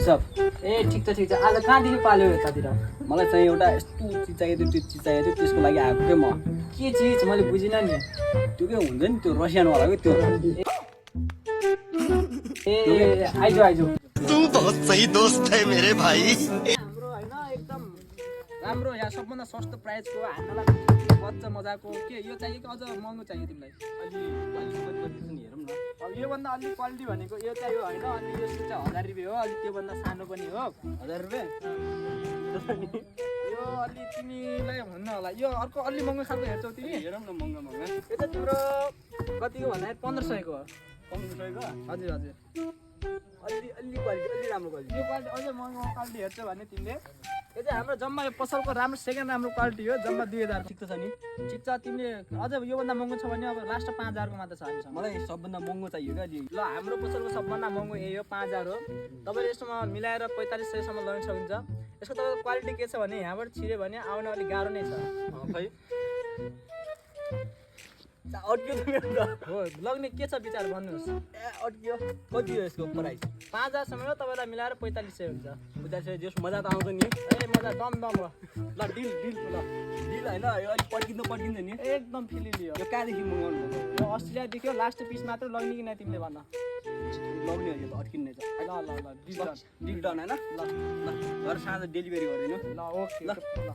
सब ए ठिक छ आज कहाँदेखि पाल्यो यतातिर मलाई चाहिँ एउटा यस्तो चिज चाहिएको थियो त्यो चिज चाहिएको थियो त्यसको लागि आएको थिएँ म के चिज मैले बुझिनँ नि त्यो के हुन्छ नि त्यो रसियनवाला के त्यो ए आइजो तू बहुत सही दोस्त है मेरे भाइ हाम्रो हैन एकदम राम्रो यहाँ सबभन्दा सस्तो प्राइसको हान्नलाई बच्चा मजाको के यो चाहियो कि अझ महँगो चाहियो तिमीलाई अलि कति हेरौँ न अब योभन्दा अलिक क्वालिटी भनेको यो चाहियो होइन अनि यसको चाहिँ 1000 रुपियाँ हो अलि त्योभन्दा सानो पनि हो 1000 रुपियाँ यो अलि तिमीलाई हुन्न होला यो अर्को अलि महँगो खालको हेर्छौ तिमी हेरौँ न महँगो महँगो यो चाहिँ तिम्रो कतिको भन्दाखेरि 1500 को हो 1500 को हजुर अलि क्वालिटी अलि राम्रो क्वालिटी यो क्वालिटी अझै महँगो क्वालिटी हेर्छौ भने तिमीले यो चाहिँ हाम्रो जम्मा यो पसलको राम्रो सेकेन्ड राम्रो क्वालिटी हो जम्मा 2000 ठिक छ नि ठिक छ तिमीले अझ योभन्दा महँगो छ भने अब लास्ट 5000 को मात्र छ हामीसँग मलाई सबभन्दा महँगो चाहियो क्या अलि ल हाम्रो पसलको सबभन्दा महँगो यही हो 5000 हो तपाईँले यसमा मिलाएर 4500 सम्म लगाउन सक्नुहुन्छ यसको तपाईँको क्वालिटी के छ भने यहाँबाट छिर्यो भने आउन अलिक गाह्रो नै छ खै अड्क्यो त मेरो त हो लग्ने के छ विचार भन्नुहोस् ए अड्क्यो कति हो यसको प्राइस 5000 सम्म हो तपाईँलाई मिलाएर 4500 हुन्छ बुझ्दा छ जस मजा त आउँछ नि ए मजा दम हो ल डिल डिल ल डिल होइन यो अलिक पड्किन्छ नि एकदम फिली लियो यो कहाँदेखि मगाउनु यो अस्ट्रेलियादेखि लास्ट पिस मात्र लग्ने कि न तिमीले भन्न लग्ने हो यो त अड्किने छ ल डिल डन डिल डन होइन ल ल घर साँझ डेलिभरी गरिदिनु ल ओके ल। ल